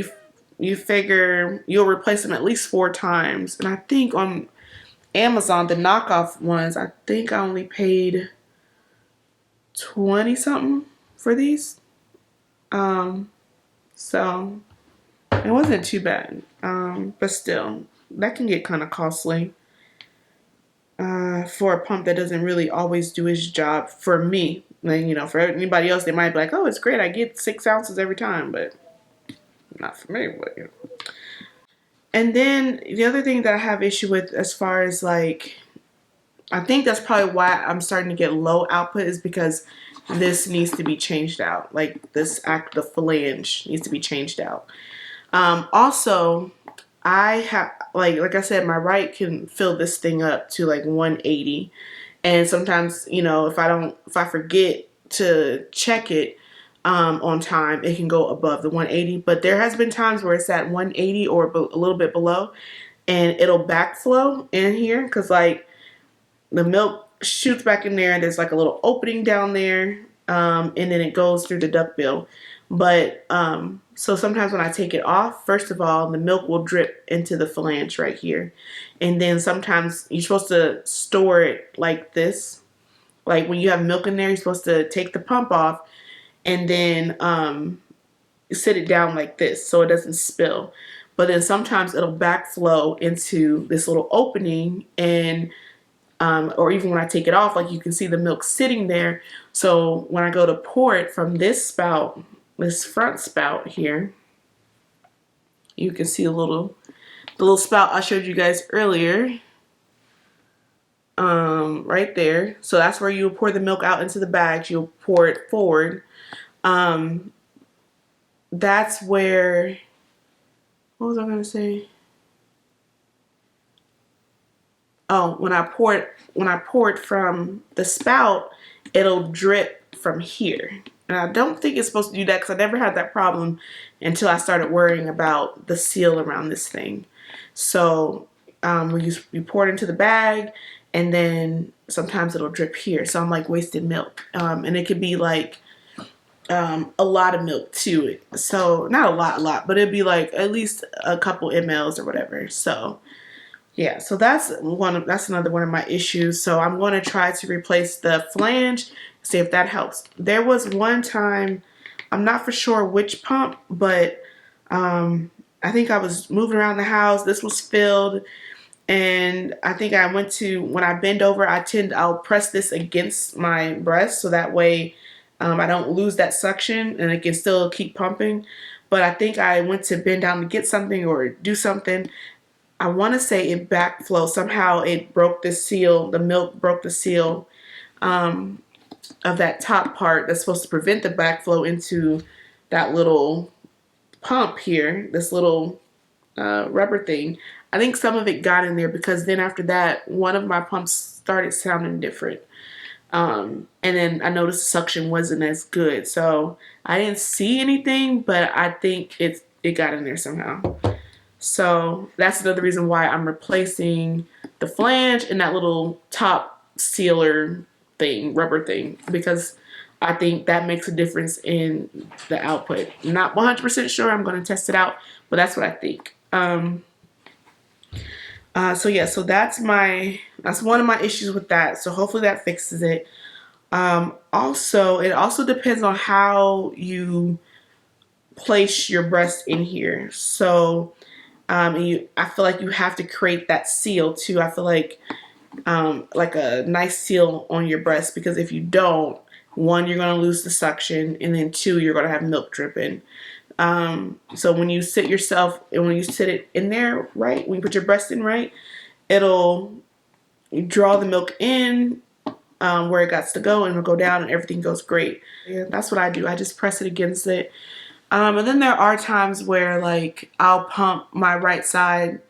[SPEAKER 1] you figure you'll replace them at least 4 times, and I think on Amazon the knockoff ones, I think I only paid 20 something for these. So it wasn't too bad, but still that can get kind of costly. For a pump that doesn't really always do its job for me. Like, you know, for anybody else, they might be like, oh, it's great, I get 6 ounces every time, but not for me. But, you know. And then the other thing that I have issue with as far as like, I think that's probably why I'm starting to get low output, is because this needs to be changed out. Like this the flange needs to be changed out. Also, I have, like I said, my right can fill this thing up to like 180. And sometimes, you know, if I forget to check it on time, it can go above the 180. But there has been times where it's at 180 or a little bit below, and it'll backflow in here because like the milk shoots back in there, and there's like a little opening down there, and then it goes through the duckbill. But so sometimes when I take it off, first of all, the milk will drip into the flange right here, and then sometimes you're supposed to store it like this. Like when you have milk in there, you're supposed to take the pump off and then sit it down like this so it doesn't spill. But then sometimes it'll backflow into this little opening, and or even when I take it off, like you can see the milk sitting there. So when I go to pour it from this spout, this front spout here, you can see the little spout I showed you guys earlier, right there. So that's where you pour the milk out into the bags. You'll pour it forward. That's where, what was I gonna say? Oh, when I pour it from the spout, it'll drip from here. And I don't think it's supposed to do that because I never had that problem until I started worrying about the seal around this thing. So when you pour it into the bag, and then sometimes it'll drip here. So I'm like wasting milk. And it could be like a lot of milk too. So not a lot, but it'd be like at least a couple mLs or whatever. So yeah, so that's another one of my issues. So I'm going to try to replace the flange, see if that helps. There was one time, I'm not for sure which pump, but I think I was moving around the house. This was filled, and I think I went to, when I bend over, I'll press this against my breast so that way I don't lose that suction and it can still keep pumping. But I think I went to bend down to get something or do something. I want to say it backflowed. Somehow it broke the seal. The milk broke the seal of that top part that's supposed to prevent the backflow into that little pump here, this little rubber thing. I think some of it got in there because then after that, one of my pumps started sounding different. And then I noticed the suction wasn't as good. So I didn't see anything, but I think it got in there somehow. So that's another reason why I'm replacing the flange and that little top sealer thing, rubber thing, because I think that makes a difference in the output. I'm not 100% sure. I'm going to test it out, but that's what I think. So yeah, so that's one of my issues with that. So hopefully that fixes it. Also, it also depends on how you place your breast in here. So I feel like you have to create that seal too. I feel like a nice seal on your breast, because if you don't, one, you're going to lose the suction, and then two, you're going to have milk dripping. So when you sit it in there right, when you put your breast in right, it'll draw the milk in where it got to go, and it'll go down and everything goes great. Yeah, that's what I do. I just press it against it. And then there are times where like I'll pump my right side,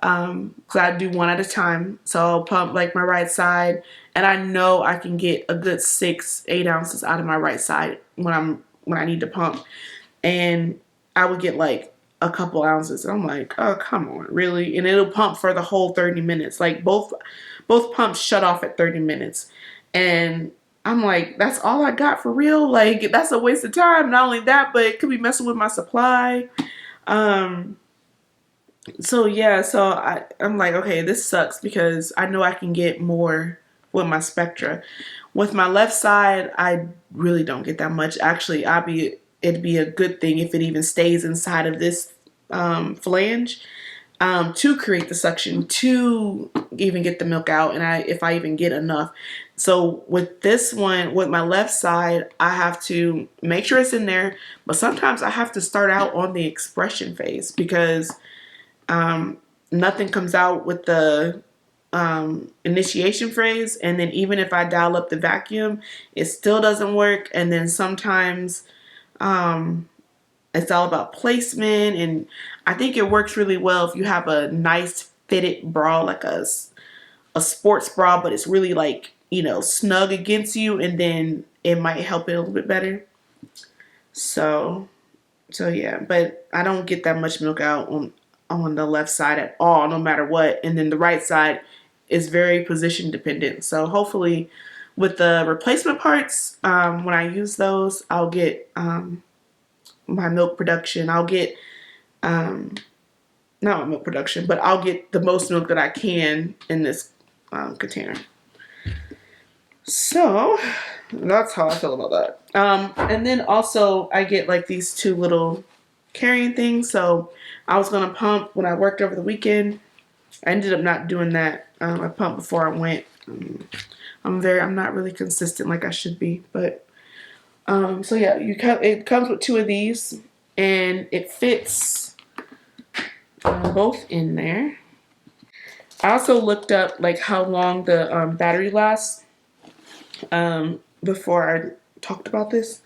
[SPEAKER 1] because I do one at a time. So I'll pump like my right side, and I know I can get a good 6-8 ounces out of my right side when I need to pump. And I would get like a couple ounces, and I'm like, oh, come on, really? And it'll pump for the whole 30 minutes. Like both pumps shut off at 30 minutes. And I'm like, that's all I got for real? Like, that's a waste of time. Not only that, but it could be messing with my supply. So yeah, so I'm like, okay, this sucks, because I know I can get more with my Spectra. With my left side, I really don't get that much. Actually, it'd be a good thing if it even stays inside of this flange to create the suction, to even get the milk out, and if I even get enough. So with this one, with my left side, I have to make sure it's in there, but sometimes I have to start out on the expression phase, because Nothing comes out with the initiation phrase, and then even if I dial up the vacuum, it still doesn't work. And then sometimes it's all about placement, and I think it works really well if you have a nice fitted bra, like a sports bra, but it's really like, you know, snug against you, and then it might help it a little bit better. So yeah, but I don't get that much milk out on the left side at all, no matter what. And then the right side is very position dependent. So hopefully, with the replacement parts, when I use those, I'll get my milk production. I'll get not my milk production, but I'll get the most milk that I can in this container. So that's how I feel about that. And then also I get like these two little carrying things. So I was gonna pump when I worked over the weekend. I ended up not doing that. I pumped before I went. I'm not really consistent like I should be, but so yeah, it comes with two of these, and it fits both in there. I also looked up like how long the battery lasts before I talked about this.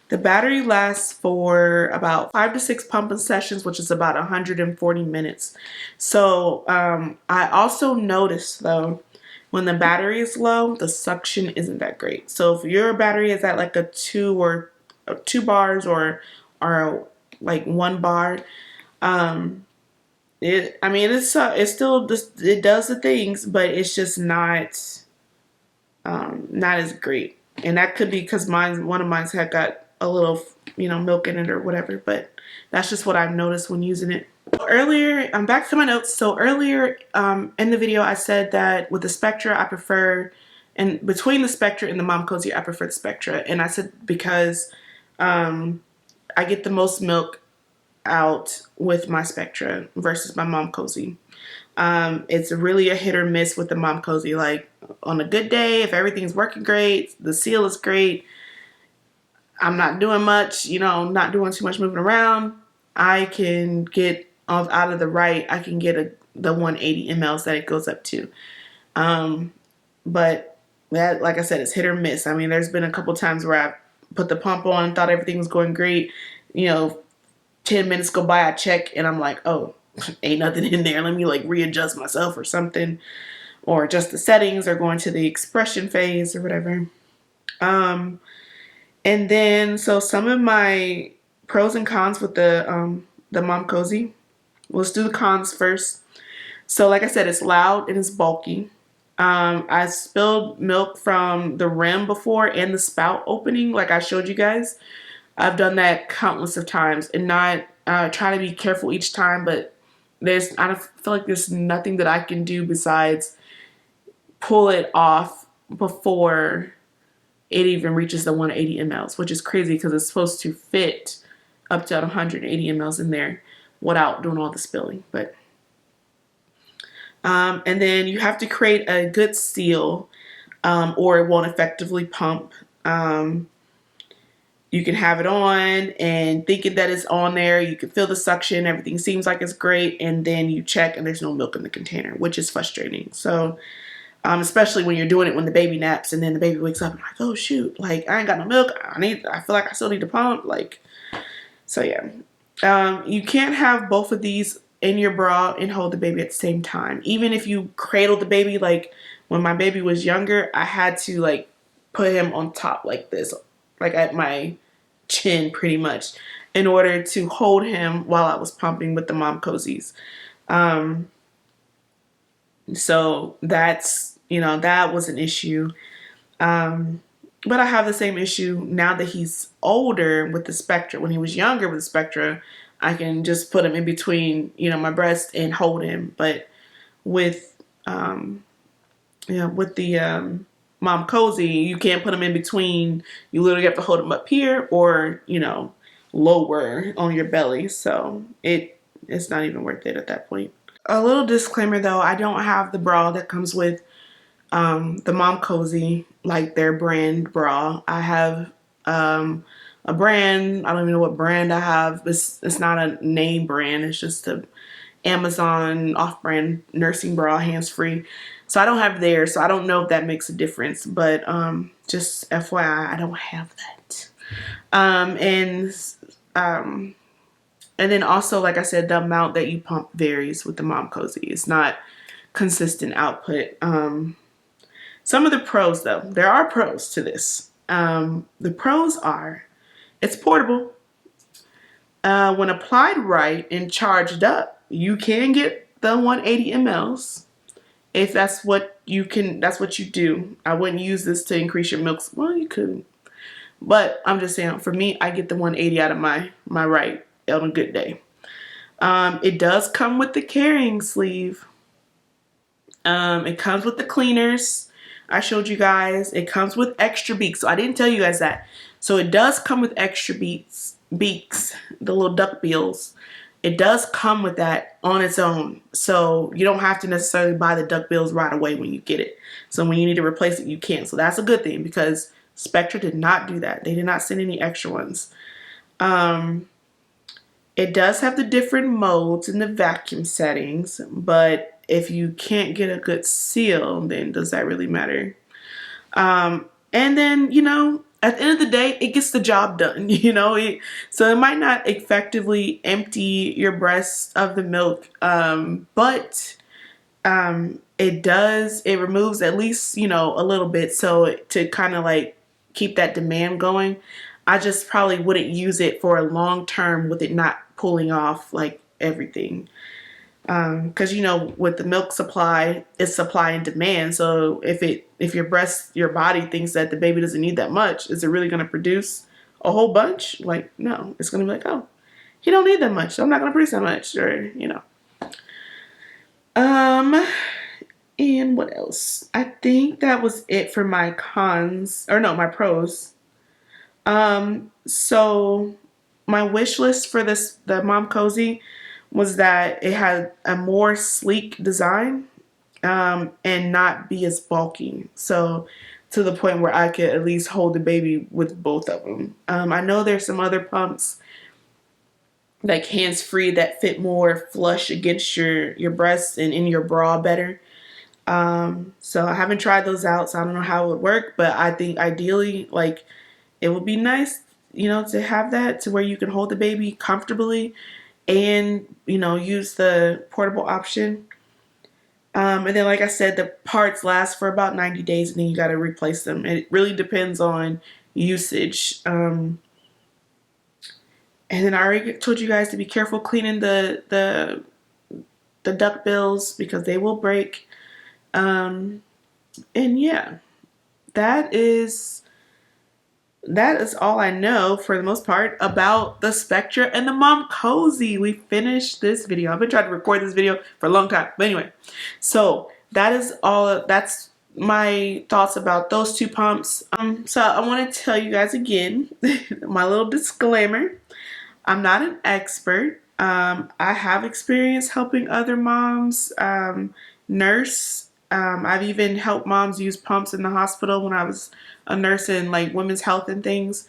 [SPEAKER 1] The battery lasts for about 5 to 6 pumping sessions, which is about 140 minutes. So I also noticed though, when the battery is low, the suction isn't that great. So if your battery is at like a 2 bars or like 1 bar, it's still just, it does the things, but it's just not as great. And that could be because one of mine's had got a little, milk in it or whatever, but that's just what I've noticed when using it. Earlier, I'm back to my notes. So earlier in the video, I said that with the Spectra, I prefer, and between the Spectra and the MomCozy, I prefer the Spectra. And I said because I get the most milk out with my Spectra versus my MomCozy. It's really a hit or miss with the MomCozy. Like on a good day, if everything's working great, the seal is great, I'm not doing much, not doing too much moving around, I can get out of the right, I can get the 180 mLs that it goes up to. But that, like I said, it's hit or miss. I mean, there's been a couple times where I put the pump on, thought everything was going great, 10 minutes go by, I check, and I'm like, oh, ain't nothing in there. Let me like readjust myself or something, or adjust the settings, or go into the expression phase or whatever. And then, so some of my pros and cons with the MomCozy. Let's do the cons first. So like I said, it's loud and it's bulky. I spilled milk from the rim before and the spout opening, like I showed you guys. I've done that countless of times, and not try to be careful each time, but I feel like there's nothing that I can do besides pull it off before it even reaches the 180 mLs, which is crazy because it's supposed to fit up to 180 mLs in there without doing all the spilling. But and then you have to create a good seal, or it won't effectively pump. You can have it on and thinking that it's on there, you can feel the suction, everything seems like it's great, and then you check and there's no milk in the container, which is frustrating. So especially when you're doing it when the baby naps and then the baby wakes up and like, oh shoot, like I ain't got no milk, I feel like I still need to pump, like. So yeah, you can't have both of these in your bra and hold the baby at the same time. Even if you cradle the baby, like when my baby was younger, I had to like put him on top like this, like at my chin pretty much, in order to hold him while I was pumping with the MomCozys. So that's, that was an issue. But I have the same issue now that he's older with the Spectra. When he was younger with the Spectra, I can just put him in between, my breast and hold him. But with, with the MomCozy, you can't put him in between. You literally have to hold him up here or, lower on your belly. So it's not even worth it at that point. A little disclaimer though, I don't have the bra that comes with the MomCozy, like their brand bra. I have a brand, I don't even know what brand I have. It's not a name brand, it's just Amazon off-brand nursing bra, hands-free. So I don't have theirs, so I don't know if that makes a difference. But just FYI, I don't have that. And then also, like I said, the amount that you pump varies with the MomCozy. It's not consistent output. Some of the pros, though, there are pros to this. The pros are it's portable. When applied right and charged up, you can get the 180 mLs. If that's what you can, that's what you do. I wouldn't use this to increase your milk. Well, you could, but I'm just saying. For me, I get the 180 out of my right on a good day. It does come with the carrying sleeve. It comes with the cleaners. I showed you guys. It comes with extra beaks. So I didn't tell you guys that. So it does come with extra beaks, the little duck bills. It does come with that on its own. So you don't have to necessarily buy the duck bills right away when you get it. So when you need to replace it, you can. So that's a good thing because Spectra did not do that. They did not send any extra ones. It does have the different modes and the vacuum settings, but if you can't get a good seal, then does that really matter? And then, you know, at the end of the day, it gets the job done, you know? So it might not effectively empty your breast of the milk, but it removes at least, you know, a little bit. So to kind of like keep that demand going, I just probably wouldn't use it for a long term with it not pulling off like everything. Because you know, with the milk supply, it's supply and demand. So if your body thinks that the baby doesn't need that much, is it really going to produce a whole bunch? Like, no, it's going to be like, oh, he don't need that much, so I'm not going to produce that much, or you know. And what else? I think that was it for my cons, or no, my pros. So my wish list for the MomCozy was that it had a more sleek design, and not be as bulky. So to the point where I could at least hold the baby with both of them. I know there's some other pumps like hands-free that fit more flush against your breasts and in your bra better. So I haven't tried those out, so I don't know how it would work, but I think ideally, like, it would be nice, you know, to have that to where you can hold the baby comfortably and, you know, use the portable option. And then, like I said, the parts last for about 90 days and then you got to replace them. It really depends on usage. And then I already told you guys to be careful cleaning the duck bills because they will break. And yeah, that is all I know for the most part about the Spectra and the MomCozy. We finished this video. I've been trying to record this video for a long time. But anyway, so that is all. That's my thoughts about those two pumps. So I want to tell you guys again, my little disclaimer. I'm not an expert. I have experience helping other moms nurse. I've even helped moms use pumps in the hospital when I was a nurse in like women's health and things.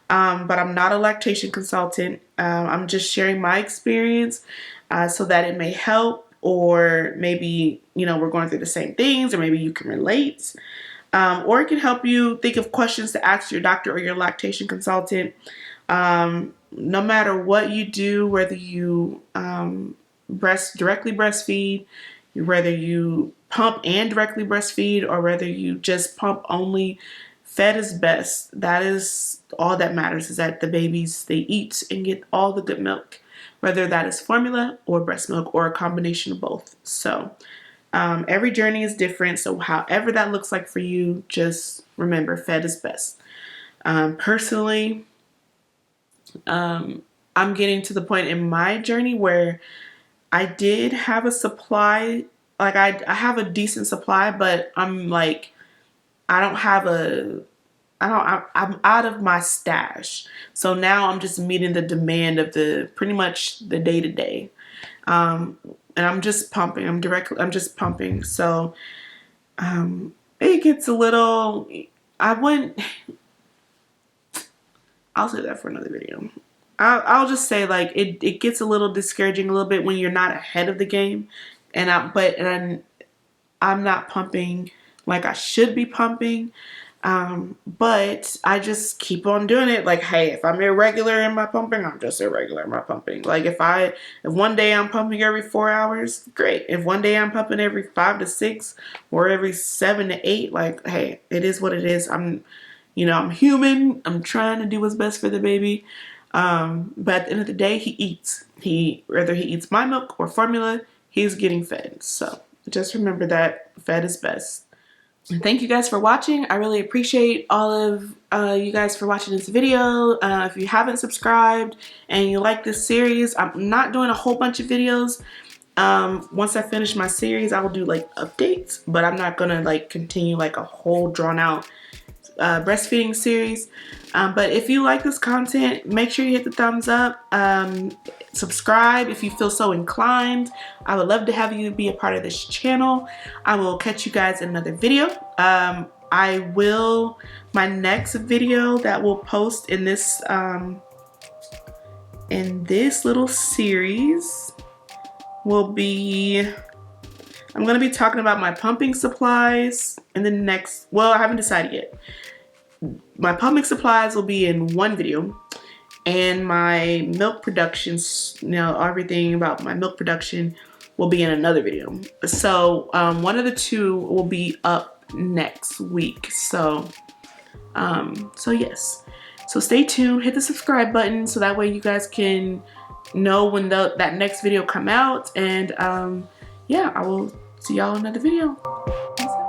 [SPEAKER 1] But I'm not a lactation consultant. I'm just sharing my experience so that it may help, or maybe, you know, we're going through the same things, or maybe you can relate. Or it can help you think of questions to ask your doctor or your lactation consultant. No matter what you do, whether you directly breastfeed, whether you pump and directly breastfeed, or whether you just pump only, fed is best. That is all that matters, is that the babies, they eat and get all the good milk, whether that is formula or breast milk or a combination of both. So every journey is different. So however that looks like for you, just remember, fed is best. Personally, I'm getting to the point in my journey where I did have a supply, like I have a decent supply, but I'm like, I'm out of my stash. So now I'm just meeting the demand of pretty much the day to day. And I'm just pumping. I'm just pumping. So, it gets a little, I'll save that for another video. I'll just say, like, it gets a little discouraging a little bit when you're not ahead of the game, and I'm not pumping like I should be pumping. But I just keep on doing it. Like, hey, if I'm irregular in my pumping, I'm just irregular in my pumping. Like, if one day I'm pumping every 4 hours, great. If one day I'm pumping every 5 to 6 or every 7 to 8, like, hey, it is what it is. I'm human. I'm trying to do what's best for the baby. But at the end of the day, he eats. Whether he eats my milk or formula, he's getting fed. So just remember that fed is best. Thank you guys for watching. I really appreciate all of you guys for watching this video. If you haven't subscribed and you like this series, I'm not doing a whole bunch of videos. Once I finish my series, I will do like updates, but I'm not gonna like continue like a whole drawn out breastfeeding series. But if you like this content, make sure you hit the thumbs up. Subscribe if you feel so inclined. I would love to have you be a part of this channel. I will catch you guys in another video. My next video that we'll post in this little series will be, I'm going to be talking about my pumping supplies in the next, well, I haven't decided yet. My pumping supplies will be in one video, and my milk production, everything about my milk production will be in another video. So one of the two will be up next week. So yes. So stay tuned, hit the subscribe button so that way you guys can know when that next video come out. And yeah, I will see y'all in another video. Peace out.